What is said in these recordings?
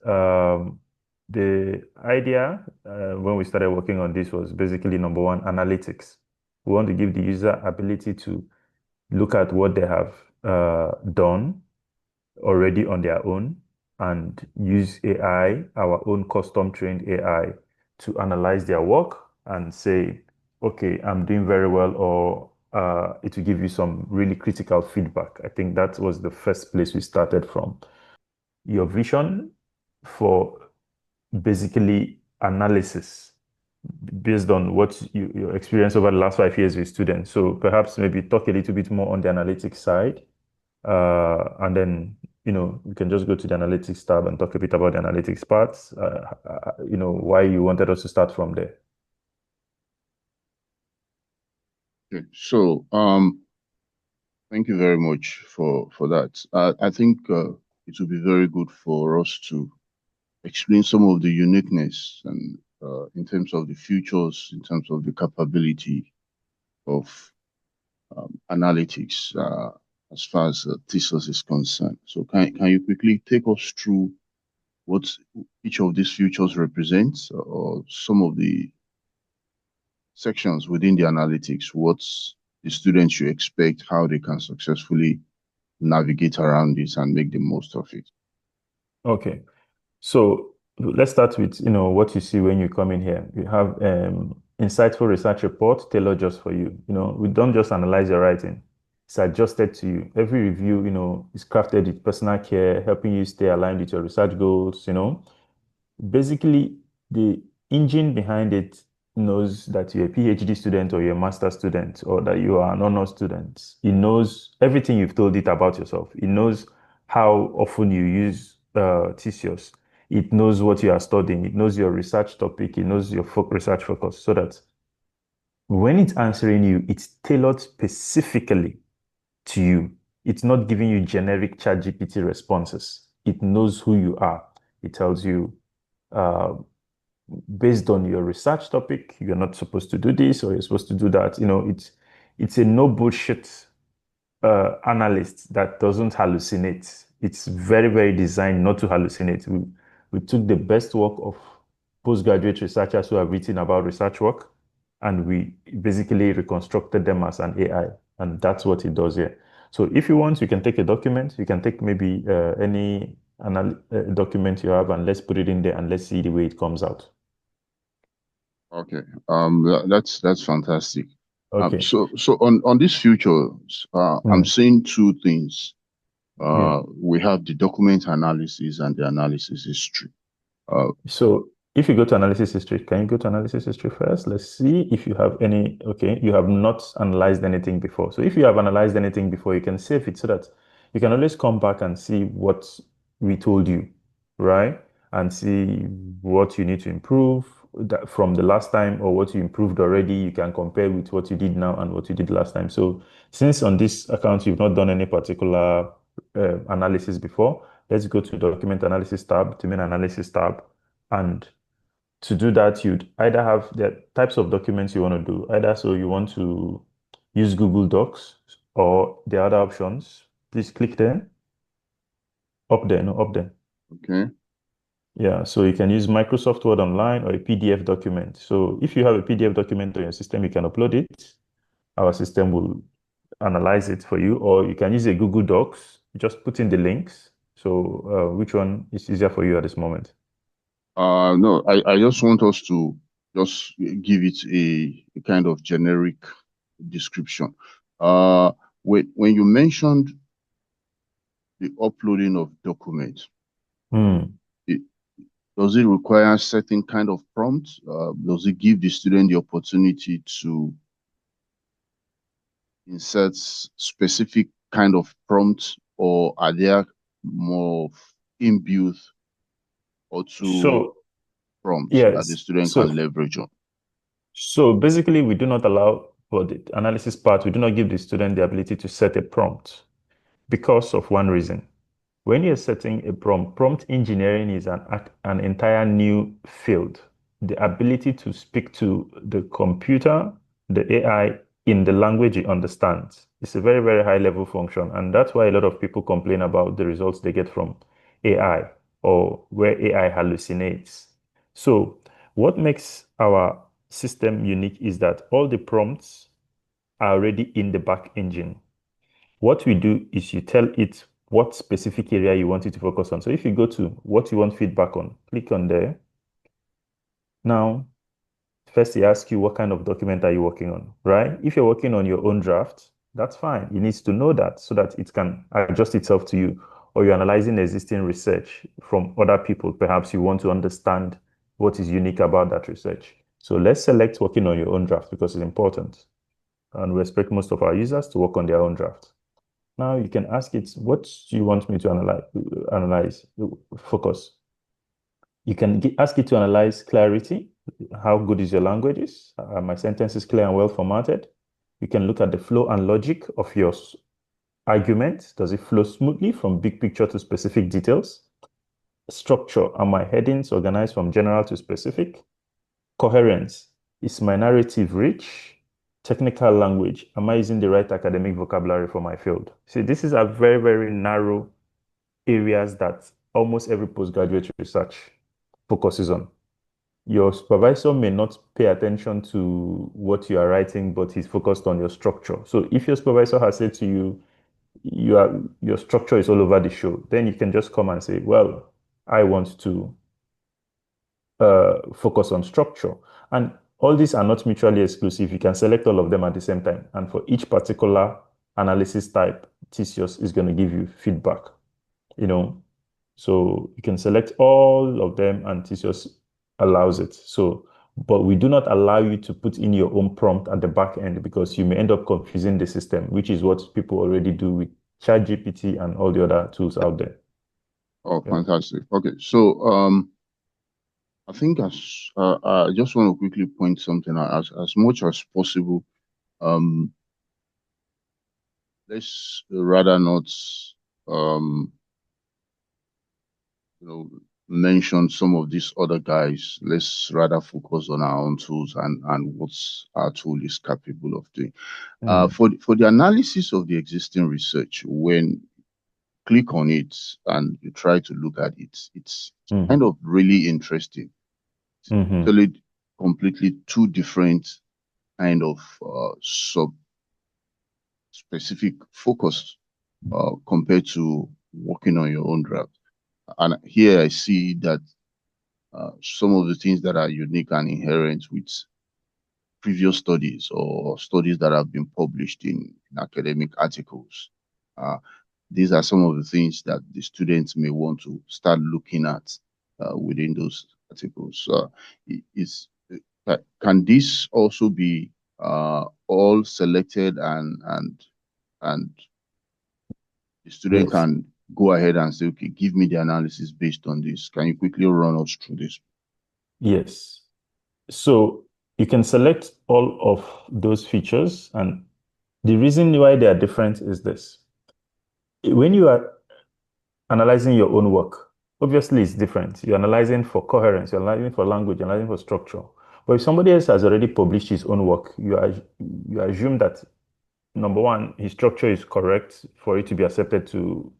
Um, the idea when we started working on this was basically number one, analytics. We want to give the user ability to look at what they have done already on their own and use AI, our own custom trained AI, to analyze their work and say, okay, I'm doing very well, or it will give you some really critical feedback. I think that was the first place we started from. Your vision for basically analysis based on what your experience over the last 5 years with students. So perhaps maybe talk a little bit more on the analytics side, and then we can just go to the analytics tab and talk a bit about the analytics parts. Why you wanted us to start from there. Okay. So, thank you very much for that. I think it would be very good for us to explain some of the uniqueness and in terms of the futures, in terms of the capability of analytics as far as TSOS is concerned. So can you quickly take us through what each of these futures represents, or some of the sections within the analytics, what's the students should expect, how they can successfully navigate around this and make the most of it? Okay. So let's start with, what you see when you come in here. You have insightful research report tailored just for you. We don't just analyze your writing. It's adjusted to you. Every review, is crafted with personal care, helping you stay aligned with your research goals. Basically, the engine behind it knows that you're a PhD student or you're a master student or that you are an honor student. It knows everything you've told it about yourself. It knows how often you use TCOS. It knows what you are studying. It knows your research topic. It knows your research focus, so that when it's answering you, it's tailored specifically to you. It's not giving you generic ChatGPT responses. It knows who you are. It tells you, uh, based on your research topic, you're not supposed to do this or you're supposed to do that. It's a no bullshit analyst that doesn't hallucinate. It's very, very designed not to hallucinate. We took the best work of postgraduate researchers who have written about research work, and we basically reconstructed them as an AI. And that's what it does here. So if you want, you can take a document. You can take maybe any document you have, and let's put it in there and let's see the way it comes out. Okay. That's fantastic. Okay. So on these futures, I'm Mm. seeing two things. Yeah. We have the document analysis and the analysis history. Uh, So if you go to analysis history, can you go to analysis history first? Let's see if you have any. Okay, you have not analyzed anything before. So if you have analyzed anything before, you can save it so that you can always come back and see what we told you, right? And see what you need to improve from the last time, or what you improved already. You can compare with what you did now and what you did last time. So since on this account you've not done any particular analysis before, let's go to document analysis tab, to main analysis tab. And to do that, you'd either have the types of documents you want to do, either so you want to use Google Docs or the other options. Please click there, up there, no, up there. okay. Yeah, so you can use Microsoft Word Online or a PDF document. So if you have a PDF document on your system, you can upload it. Our system will analyze it for you, or you can use a Google Docs. Just put in the links. So which one is easier for you at this moment? No, I just want us to just give it a kind of generic description. Uh, when you mentioned the uploading of documents, Hmm. it, does it require certain kind of prompts? Does it give the student the opportunity to insert specific kind of prompts, or are there more inbuilt or two So prompts that the yes, student can leverage on? so basically, we do not allow for the analysis part, we do not give the student the ability to set a prompt because of one reason. When you're setting a prompt, prompt engineering is an entire new field. The ability to speak to the computer, the AI, in the language it understands. It's a very, very high level function. And that's why a lot of people complain about the results they get from AI or where AI hallucinates. So, what makes our system unique is that all the prompts are already in the back engine. What we do is you tell it what specific area you want it to focus on. So if you go to what you want feedback on, click on there. Now, first, he asks you what kind of document are you working on, right? If you're working on your own draft, that's fine. It needs to know that so that it can adjust itself to you. Or you're analyzing existing research from other people. Perhaps you want to understand what is unique about that research. So let's select working on your own draft because it's important. And we expect most of our users to work on their own draft. Now you can ask it, what do you want me to analyze, focus. You can ask it to analyze clarity. How good is your languages? Are my sentences clear and well formatted? You can look at the flow and logic of your argument. Does it flow smoothly from big picture to specific details? Structure. Are my headings organized from general to specific? Coherence. Is my narrative rich? Technical language. Am I using the right academic vocabulary for my field? See, this is a very, very narrow areas that almost every postgraduate research focuses on. Your supervisor may not pay attention to what you are writing, but he's focused on your structure. So if your supervisor has said to you, your structure is all over the show, then you can just come and say, well, I want to focus on structure. And all these are not mutually exclusive. You can select all of them at the same time. And for each particular analysis type, TCS is going to give you feedback, you know. So you can select all of them and TCS allows it. So, but we do not allow you to put in your own prompt at the back end because you may end up confusing the system, which is what people already do with ChatGPT and all the other tools out there. Oh, Yeah. fantastic. Okay, so I think I just want to quickly point something out. As much as possible, um, let's rather not um, you know, mention some of these other guys. Let's rather focus on our own tools and what our tool is capable of doing. Mm, For the analysis of the existing research, when click on it and you try to look at it, it's kind mhm, of really interesting. mhm. Totally, completely two different kind of sub specific focus compared to working on your own draft. And here I see that some of the things that are unique and inherent with previous studies or studies that have been published in academic articles. Uh, these are some of the things that the students may want to start looking at within those articles. Is can this also be all selected and the student Yes, can go ahead and say, okay, give me the analysis based on this. Can you quickly run us through this? yes. So you can select all of those features, and the reason why they are different is this. When you are analyzing your own work, obviously it's different. You're analyzing for coherence, you're analyzing for language, you're analyzing for structure. But if somebody else has already published his own work, you assume that number one, his structure is correct for it to be accepted to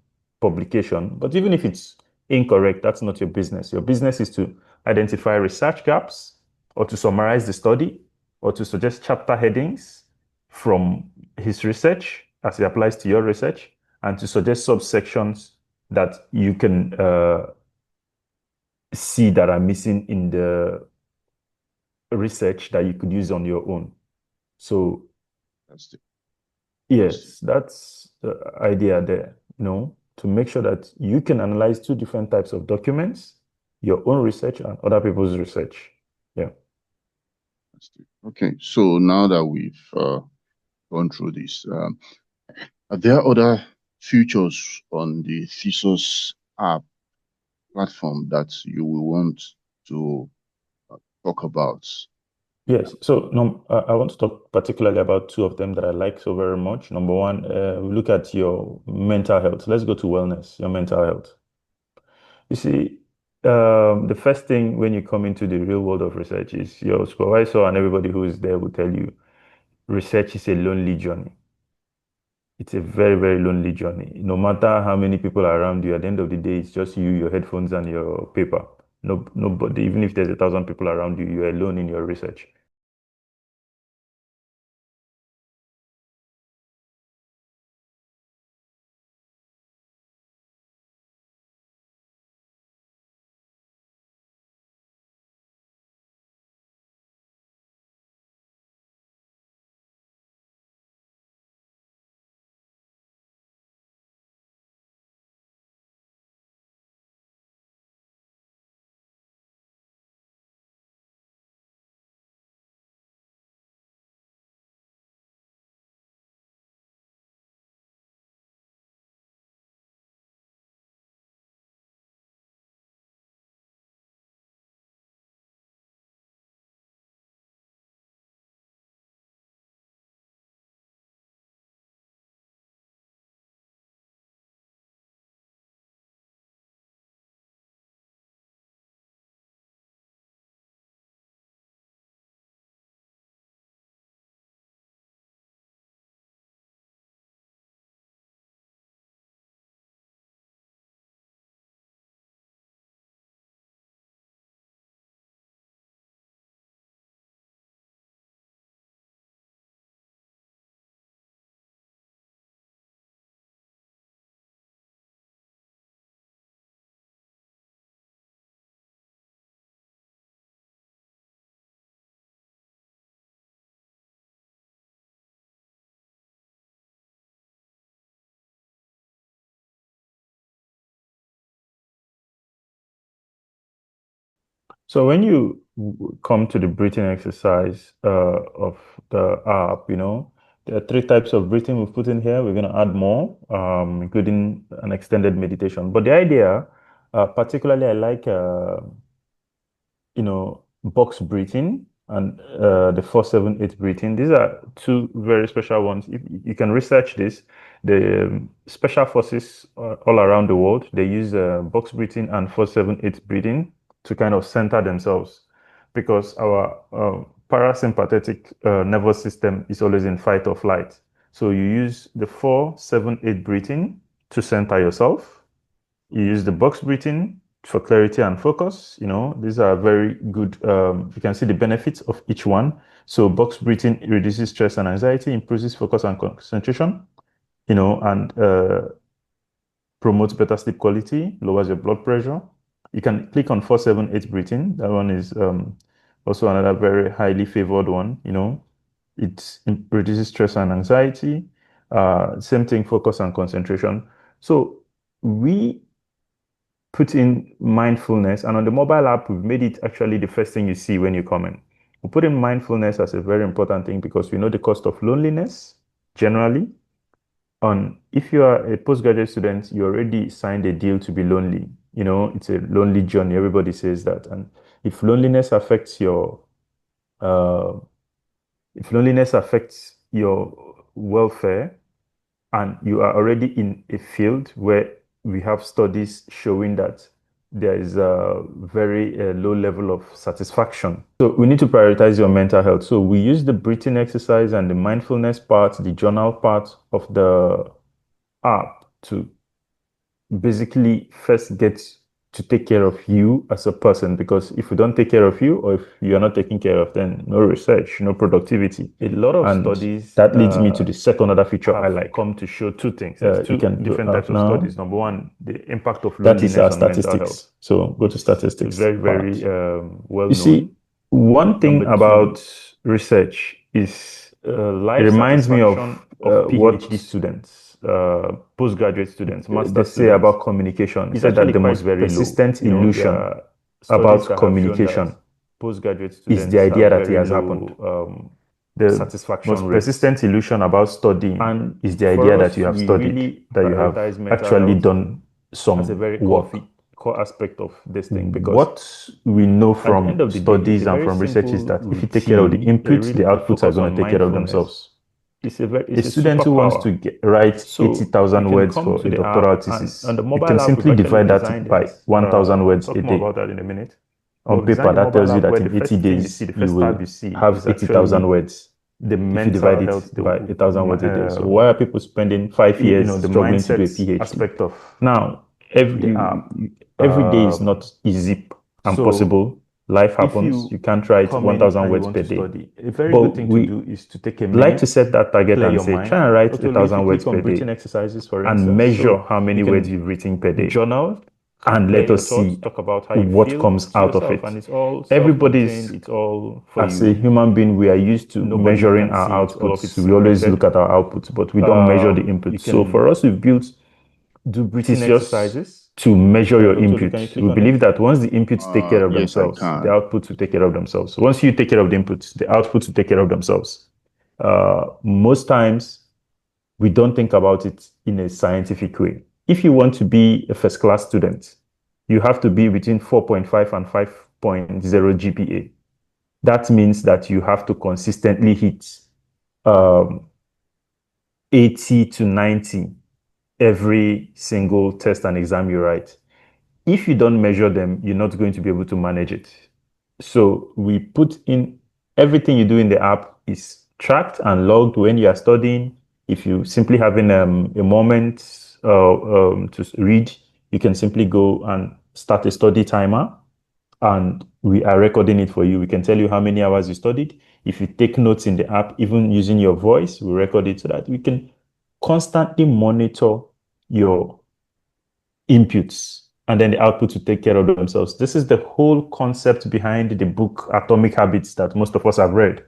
publication. But even if it's incorrect, that's not your business. Your business is to identify research gaps or to summarize the study or to suggest chapter headings from his research as it applies to your research and to suggest subsections that you can see that are missing in the research that you could use on your own. So That's the that's yes, that's the idea there, to make sure that you can analyze two different types of documents, your own research and other people's research. Yeah. okay. So now that we've gone through this, are there other features on the Thesis app platform that you will want to talk about? Yes. So no, I want to talk particularly about two of them that I like so very much. Number one, we look at your mental health. Let's go to wellness, your mental health. You see, the first thing when you come into the real world of research is your supervisor and everybody who is there will tell you research is a lonely journey. it's a very, very lonely journey. No matter how many people are around you, at the end of the day, it's just you, your headphones, and your paper. No, nobody, even if there's 1,000 people around you, you're alone in your research. So when you come to the breathing exercise of the app, there are three types of breathing we've put in here. We're going to add more, including an extended meditation. But the idea, particularly, I like box breathing and the 4-7-8 breathing. These are two very special ones. If you can research this, the special forces all around the world, they use box breathing and 4-7-8 breathing to kind of center themselves because our parasympathetic nervous system is always in fight or flight. So you use the 4-7-8 breathing to center yourself. You use the box breathing for clarity and focus. These are very good. You can see the benefits of each one. So box breathing reduces stress and anxiety, improves focus and concentration, and promotes better sleep quality, lowers your blood pressure. You can click on 4-7-8 breathing. That one is also another very highly favored one. It reduces stress and anxiety. Same thing, focus and concentration. So we put in mindfulness, and on the mobile app, we've made it actually the first thing you see when you come in. We put in mindfulness as a very important thing because we know the cost of loneliness generally. On if you are a postgraduate student, you already signed a deal to be lonely. It's a lonely journey. Everybody says that. And if loneliness affects your uh, if loneliness affects your welfare, and you are already in a field where we have studies showing that there is a very low level of satisfaction. So we need to prioritize your mental health. So we use the breathing exercise and the mindfulness part, the journal part of the app to basically first get to take care of you as a person, because if you don't take care of you, or if you're not taking care of, then no research, no productivity. A lot of studies that leads me to the second other feature I like. Come to show two things. There's two different types of studies. Number one, the impact of That is our loneliness on mental statistics. health. So go to statistics. Very, very well You see, known. one thing Number two, about research is life it reminds me of what PhD students, postgraduate students, they master say about students. communication. They It's said that actually the quite most very low. persistent There illusion are about studies that have shown communication that postgraduate is the students idea have that it very has happened. low The satisfaction most rates. persistent illusion about studying And is the for idea that us, you have we studied, really that you have prioritize mental actually health done as a some very work. core aspect of this thing, because What we know at the end from of the day, it's studies a and very from research is simple that if you take care of the routine, inputs, the a outputs are focus going on to take care of mindfulness. themselves. It's A a student who wants superpower. to write So you 80,000 can words come for to a the doctoral app, and thesis, on the you mobile can app, we've simply actually divide that designed by it. 1,000 I'll words a talk more day. about that in a minute. But On we've paper, designed the that mobile tells you app that where in the 80 first thing you days, see, the you first tab will you see have is 80,000 actually words. the Okay. if you divide mental it health, by 1,000 words a day. So why are people spending 5 years the struggling to do a mindset PhD? aspect of Now, the app. every day is not easy and So possible. Life if happens. you You can't write come in 1,000 and you words want per to day. study, a very good But thing to we do is to take a like to minute, set that target clear and your say, mind. try and write Okay, a if you thousand words click per on breathing day exercises, for and instance, measure so how you many words can you've written per day. journal, And clear let your us thoughts, see talk about how you what feel comes to out of yourself, it. and it's all self-contained. Everybody's, It's all for as a you. human being, we are used to Nobody measuring can our see it. All of outputs. it's We always encrypted. look at our outputs, but we don't measure the You inputs. So for can us, we've built do breathing Theseus exercises. to measure your Otolu, can you inputs. click We on it? believe that once the inputs take care of Yes, I themselves, the can. outputs will take care of themselves. Once you take care of the inputs, the outputs will take care of themselves. Most times, we don't think about it in a scientific way. If you want to be a first class student, you have to be between 4.5 and 5.0 GPA. That means that you have to consistently hit um, 80 to 90 every single test and exam you write. If you don't measure them, you're not going to be able to manage it. So we put in everything you do in the app is tracked and logged when you are studying. If you simply having a moment to read, you can simply go and start a study timer, and we are recording it for you. We can tell you how many hours you studied. If you take notes in the app, even using your voice, we record it so that we can constantly monitor your inputs, and then the outputs will take care of themselves. This is the whole concept behind the book Atomic Habits that most of us have read.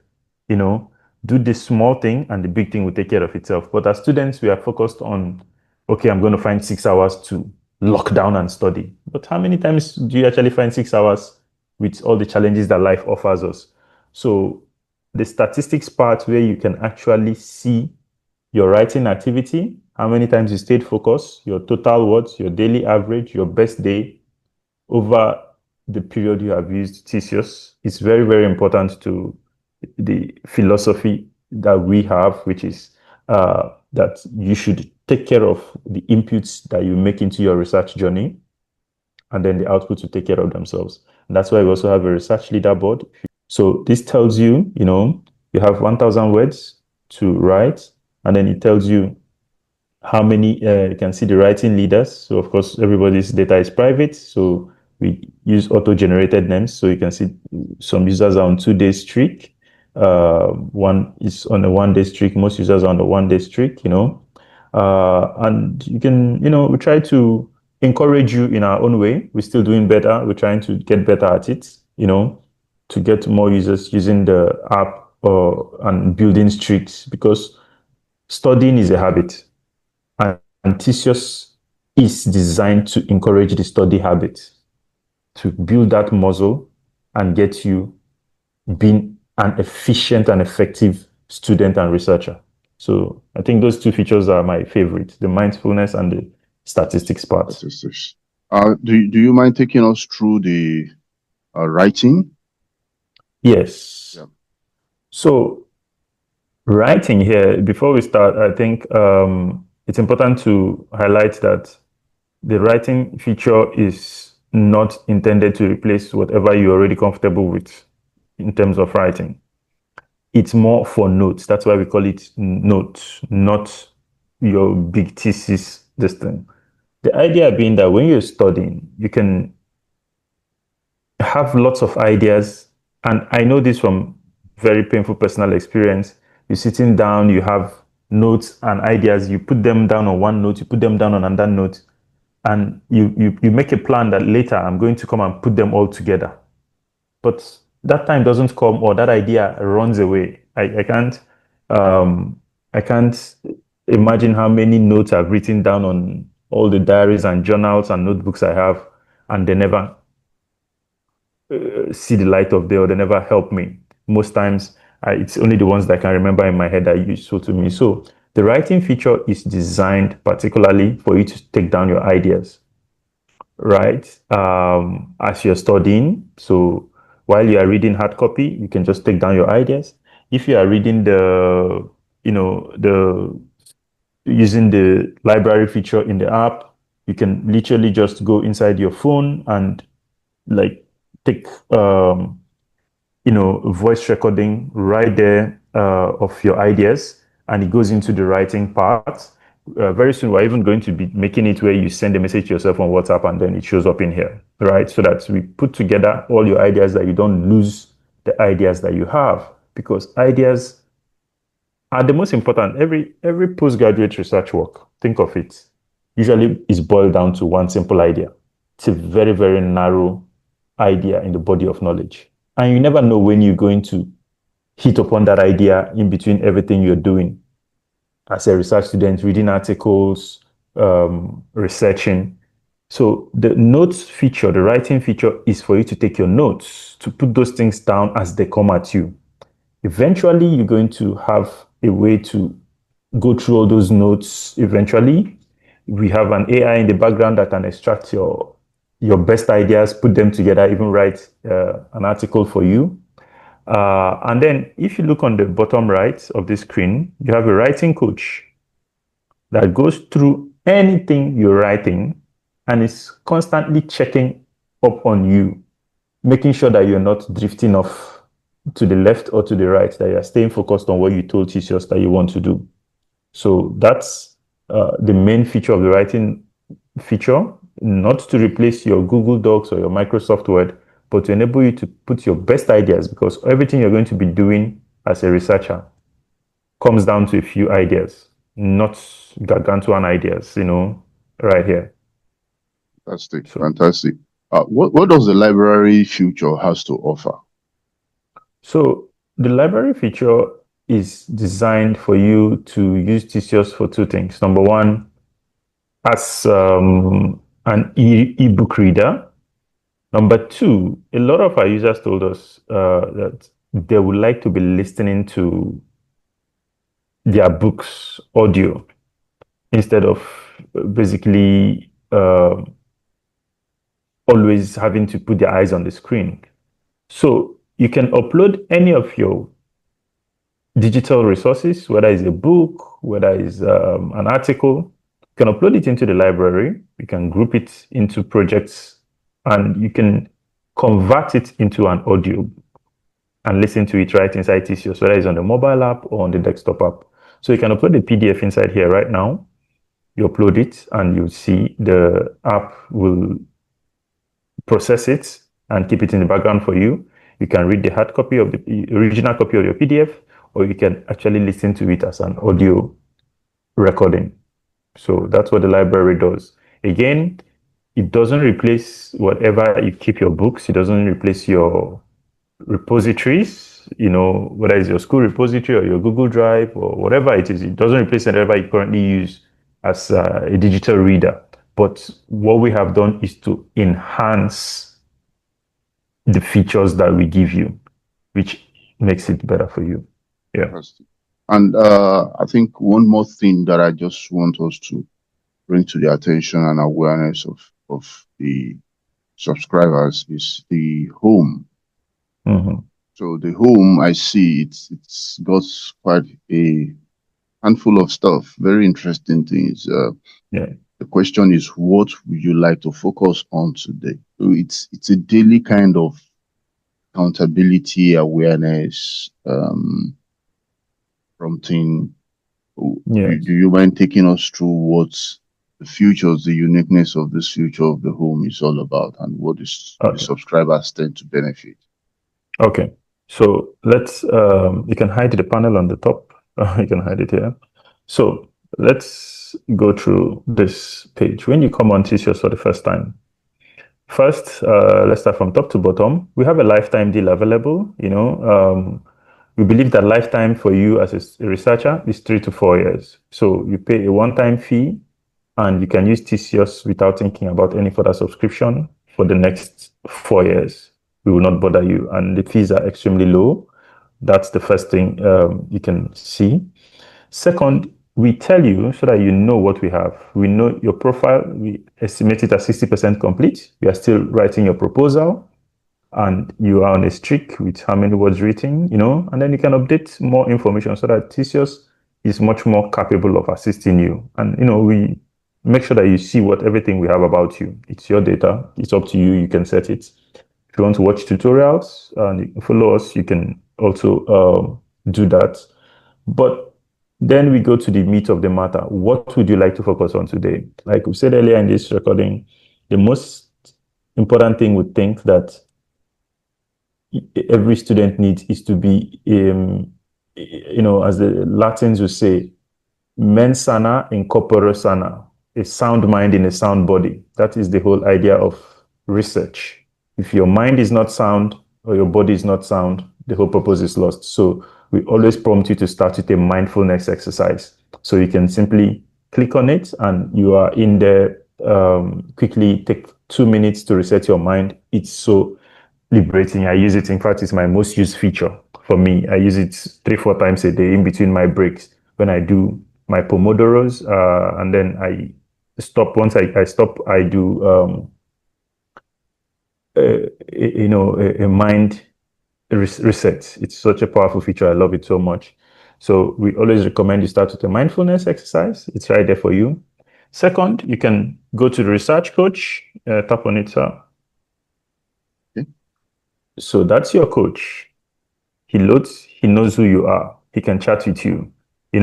You know, do the small thing and the big thing will take care of itself. But as students, we are focused on, okay, I'm going to find 6 hours to lock down and study. But how many times do you actually find 6 hours with all the challenges that life offers us? So the statistics part where you can actually see your writing activity, how many times you stayed focused, your total words, your daily average, your best day over the period you have used Theseus. It's very, very important to the philosophy that we have, which is that you should take care of the inputs that you make into your research journey, and then the outputs will take care of themselves. And that's why we also have a research leaderboard. So this tells you, you have 1,000 words to write, and then it tells you how many you can see the writing leaders. So of course, everybody's data is private. So we use auto-generated names. So you can see some users are on 2 day streak. One is on a 1 day streak. Most users are on a 1 day streak, and you can, we try to encourage you in our own way. We're still doing better. We're trying to get better at it, to get more users using the app and building streaks, because studying is a habit. And Theseus is designed to encourage the study habit, to build that muscle and get you being an efficient and effective student and researcher. So I think those two features are my favorite, the mindfulness and the statistics part. Statistics. Do you mind taking us through the writing? Yes. Yeah. So writing here, before we start, I think it's important to highlight that the writing feature is not intended to replace whatever you're already comfortable with in terms of writing. It's more for notes. That's why we call it notes, not your big thesis, this thing. The idea being that when you're studying, you can have lots of ideas. And I know this from very painful personal experience. You're sitting down, you have notes and ideas, you put them down on one note, you put them down on another note, and you make a plan that later I'm going to come and put them all together. But that time doesn't come, or that idea runs away. I can't imagine how many notes I've written down on all the diaries and journals and notebooks I have, and they never see the light of day, or they never help me. Most times, it's only the ones that I can remember in my head that are useful to me. So the writing feature is designed particularly for you to take down your ideas, right? As you're studying. So while you are reading hard copy, you can just take down your ideas. If you are reading the using the library feature in the app, you can literally just go inside your phone and like take voice recording right there of your ideas, and it goes into the writing part. Very soon, we're even going to be making it where you send a message to yourself on WhatsApp and then it shows up in here, right? So that we put together all your ideas, that you don't lose the ideas that you have, because ideas are the most important. Every postgraduate research work, think of it, usually is boiled down to one simple idea. It's a very, very narrow idea in the body of knowledge. And you never know when you're going to hit upon that idea in between everything you're doing as a research student, reading articles, researching. So the notes feature, the writing feature, is for you to take your notes, to put those things down as they come at you. Eventually, you're going to have a way to go through all those notes. Eventually, we have an AI in the background that can extract your best ideas, put them together, even write an article for you. And then if you look on the bottom right of the screen, you have a writing coach that goes through anything you're writing and is constantly checking up on you, making sure that you're not drifting off to the left or to the right, that you're staying focused on what you told teachers that you want to do. So that's the main feature of the writing feature, not to replace your Google Docs or your Microsoft Word, but to enable you to put your best ideas, because everything you're going to be doing as a researcher comes down to a few ideas, not gargantuan ideas, right here. Fantastic, fantastic. What does the library feature has to offer? So the library feature is designed for you to use Theseus for two things. Number one, as an e-book reader. Number two, a lot of our users told us that they would like to be listening to their books audio instead of basically always having to put their eyes on the screen. So you can upload any of your digital resources, whether it's a book, whether it's an article. You can upload it into the library. You can group it into projects, and you can convert it into an audio and listen to it right inside Theseus, whether it's on the mobile app or on the desktop app. So you can upload the PDF inside here right now. You upload it and you see the app will process it and keep it in the background for you. You can read the hard copy of the original copy of your PDF, or you can actually listen to it as an audio recording. So that's what the library does. Again, it doesn't replace whatever you keep your books. It doesn't replace your repositories, whether it's your school repository or your Google Drive or whatever it is. It doesn't replace whatever you currently use as a digital reader. But what we have done is to enhance the features that we give you, which makes it better for you. Yeah. And I think one more thing that I just want us to bring to the attention and awareness of the subscribers is the home. Mm-hmm. So the home, I see it's got quite a handful of stuff, very interesting things. Yeah. The question is, what would you like to focus on today? So it's a daily kind of accountability, awareness, prompting. Yes. Do you mind taking us through what the futures, the uniqueness of this future of the home is all about, and what is the subscribers tend to benefit? Okay. So let's, you can hide the panel on the top. You can hide it here. So let's go through this page. When you come on Theseus for the first time, first, let's start from top to bottom. We have a lifetime deal available. We believe that lifetime for you as a researcher is 3 to 4 years. So you pay a one-time fee and you can use Theseus without thinking about any further subscription for the next 4 years. We will not bother you, and the fees are extremely low. That's the first thing you can see. Second, we tell you so that you know what we have. We know your profile. We estimate it at 60% complete. We are still writing your proposal, and you are on a streak with how many words written, and then you can update more information so that Theseus is much more capable of assisting you. And, we make sure that you see everything we have about you. It's your data. It's up to you. You can set it. If you want to watch tutorials and follow us, you can also do that. But then we go to the meat of the matter. What would you like to focus on today? Like we said earlier in this recording, the most important thing we think that every student needs is to be, as the Latins would say, mens sana in corpore sana, a sound mind in a sound body. That is the whole idea of research. If your mind is not sound or your body is not sound, the whole purpose is lost. So we always prompt you to start with a mindfulness exercise. So you can simply click on it and you are in there. Quickly take 2 minutes to reset your mind. It's so liberating. I use it. In fact, it's my most used feature for me. I use it 3-4 times a day in between my breaks when I do my pomodoros, and then I stop. Once I stop, I do a mind reset. It's such a powerful feature. I love it so much. So we always recommend you start with a mindfulness exercise. It's right there for you. Second, you can go to the research coach. Tap on it, sir. Okay. So that's your coach. He knows who you are. He can chat with you. He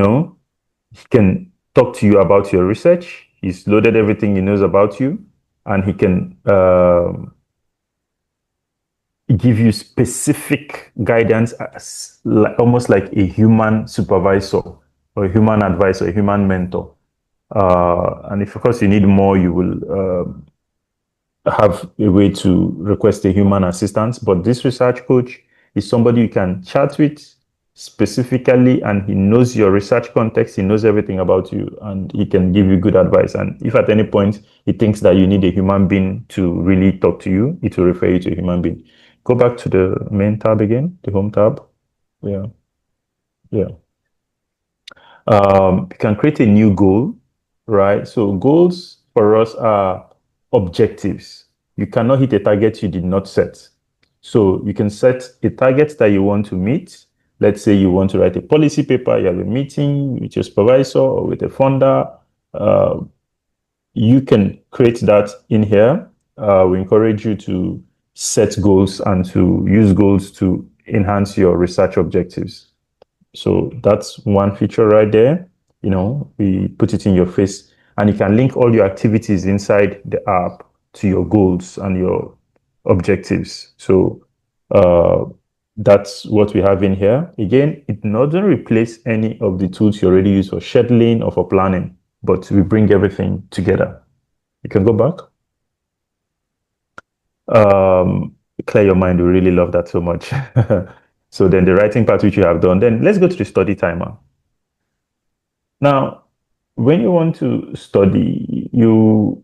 can talk to you about your research. He's loaded everything he knows about you, and he can give you specific guidance, almost like a human supervisor or a human advisor, a human mentor. And if, of course, you need more, you will have a way to request a human assistance. But this research coach is somebody you can chat with specifically, and he knows your research context. He knows everything about you, and he can give you good advice. And if at any point he thinks that you need a human being to really talk to you, it will refer you to a human being. Go back to the main tab again, the home tab. Yeah. You can create a new goal, right? So goals for us are objectives. You cannot hit a target you did not set. So you can set a target that you want to meet. Let's say you want to write a policy paper, you have a meeting with your supervisor or with a funder. You can create that in here. We encourage you to set goals and to use goals to enhance your research objectives. So that's one feature right there. We put it in your face, and you can link all your activities inside the app to your goals and your objectives. So that's what we have in here. Again, it doesn't replace any of the tools you already use for scheduling or for planning, but we bring everything together. You can go back. Clear your mind. We really love that so much. So then the writing part, which you have done, then let's go to the study timer. Now, when you want to study, you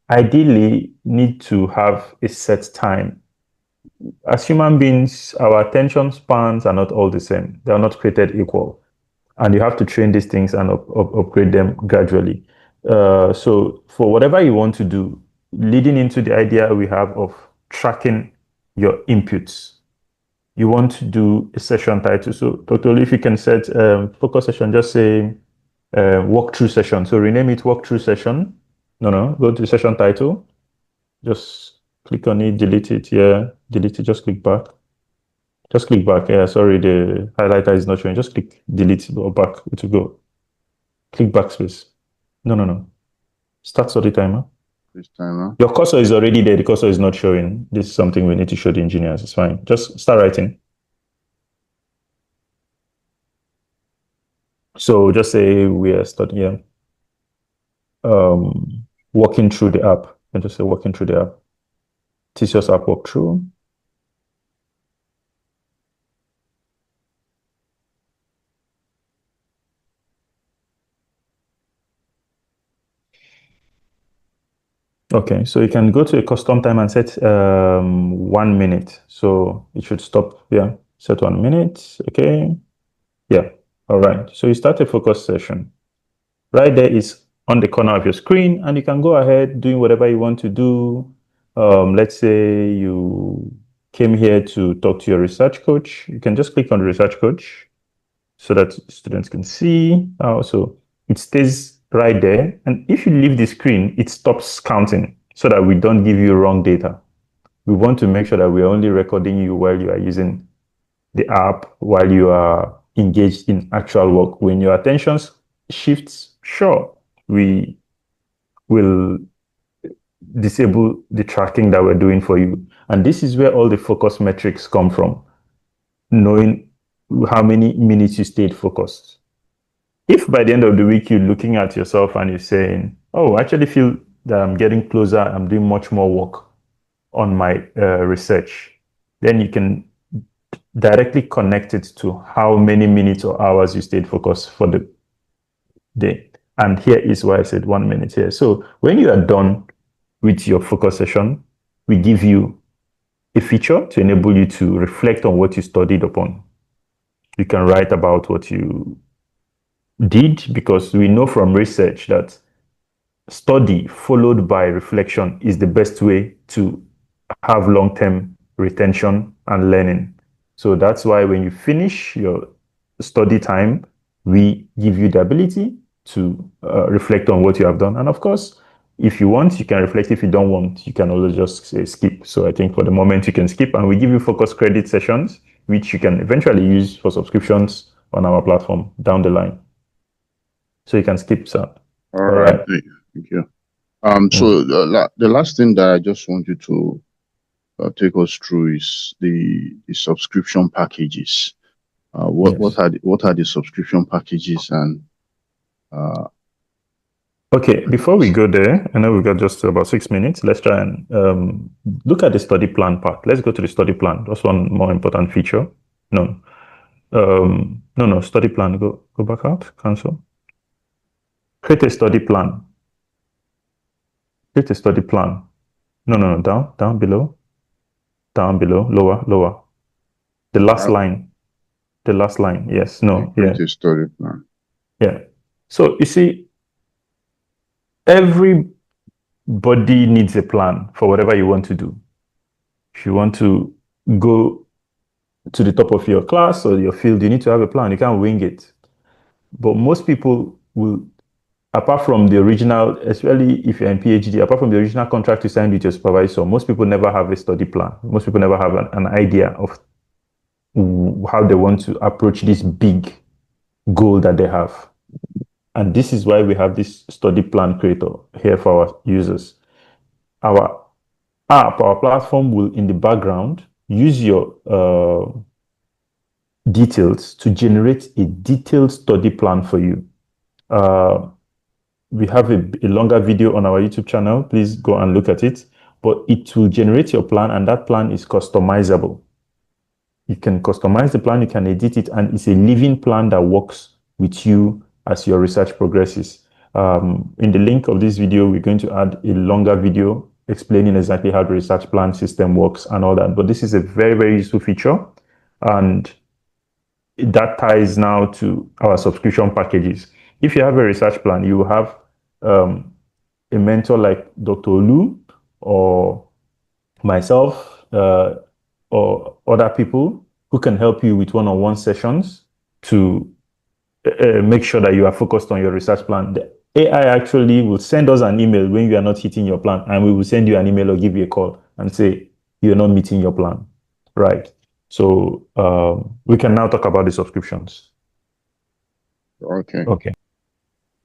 ideally need to have a set time. As human beings, our attention spans are not all the same. They are not created equal. And you have to train these things and upgrade them gradually. So for whatever you want to do, leading into the idea we have of tracking your inputs, you want to do a session title. So totally, if you can set focus session, just say walkthrough session. So rename it walkthrough session. No, go to the session title. Just click on it, delete it. Yeah, delete it. Just click back. Just click back. Yeah, sorry, the highlighter is not showing. Just click delete or back to go. Click backspace. No. Start study timer. This timer. Your cursor is already there. The cursor is not showing. This is something we need to show the engineers. It's fine. Just start writing. So just say we are studying, walking through the app. And just say walking through the app. Teachers app walkthrough. Okay, so you can go to a custom time and set 1 minute. So it should stop. Yeah, set 1 minute. Okay. Yeah. All right. So you start a focus session. Right there is on the corner of your screen, and you can go ahead doing whatever you want to do. Let's say you came here to talk to your research coach. You can just click on the research coach so that students can see. So it stays right there. And if you leave the screen, it stops counting so that we don't give you wrong data. We want to make sure that we're only recording you while you are using the app while you are engaged in actual work. When your attention shifts, sure, we will disable the tracking that we're doing for you. And this is where all the focus metrics come from, knowing how many minutes you stayed focused. If by the end of the week you're looking at yourself and you're saying, oh, I actually feel that I'm getting closer, I'm doing much more work on my research, then you can directly connect it to how many minutes or hours you stayed focused for the day. And here is why I said 1 minute here. So when you are done with your focus session, we give you a feature to enable you to reflect on what you studied upon. You can write about what you did, because we know from research that study followed by reflection is the best way to have long-term retention and learning. So that's why when you finish your study time, we give you the ability to reflect on what you have done. And of course, if you want, you can reflect. If you don't want, you can always just say skip. So I think for the moment you can skip, and we give you focus credit sessions, which you can eventually use for subscriptions on our platform down the line. So you can skip, sir. All right. Thank you. So the last thing that I just want you to take us through is the subscription packages. What are the subscription packages? And okay, before we go there, I know we've got just about 6 minutes. Let's try and look at the study plan part. Let's go to the study plan. That's one more important feature. No, study plan. Go back out. Cancel. Create a study plan. Create a study plan. No, down below, lower. The last line. The last line. Yes. No. Create a study plan. Yeah. So you see, everybody needs a plan for whatever you want to do. If you want to go to the top of your class or your field, you need to have a plan. You can't wing it. But most people will, apart from the original, especially if you're in PhD, apart from the original contract you signed with your supervisor, most people never have a study plan. Most people never have an idea of how they want to approach this big goal that they have. And this is why we have this study plan creator here for our users. Our app, our platform will, in the background, use your details to generate a detailed study plan for you. We have a longer video on our YouTube channel. Please go and look at it. But it will generate your plan, and that plan is customizable. You can customize the plan, you can edit it, and it's a living plan that works with you as your research progresses. In the link of this video, we're going to add a longer video explaining exactly how the research plan system works and all that. But this is a very, very useful feature, and that ties now to our subscription packages. If you have a research plan, you will have a mentor like Dr. Olu or myself or other people who can help you with one-on-one sessions to make sure that you are focused on your research plan. The AI actually will send us an email when you are not hitting your plan, and we will send you an email or give you a call and say you're not meeting your plan, right? So we can now talk about the subscriptions.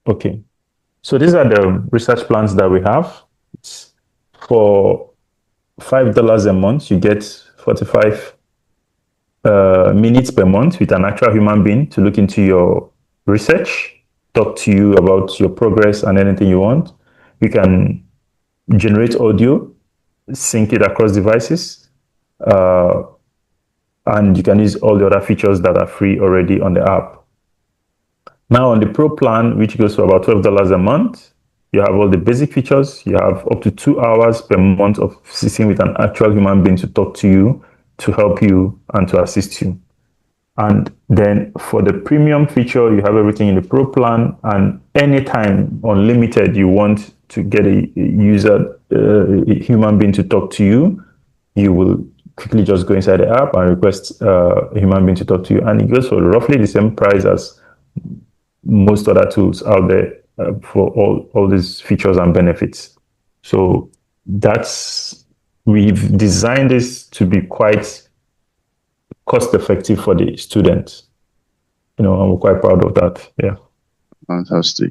Okay. So these are the research plans that we have. It's for $5 a month, you get 45 minutes per month with an actual human being to look into your research, talk to you about your progress and anything you want. You can generate audio, sync it across devices, and you can use all the other features that are free already on the app. Now on the Pro plan, which goes for about $12 a month, you have all the basic features. You have up to 2 hours per month of sitting with an actual human being to talk to you, to help you, and to assist you. And then for the premium feature, you have everything in the Pro plan, and anytime, unlimited, you want to get a user, a human being to talk to you, you will quickly just go inside the app and request a human being to talk to you. And it goes for roughly the same price as most other tools out there for all these features and benefits. So we've designed this to be quite cost effective for the students. I'm quite proud of that. Yeah.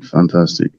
Fantastic.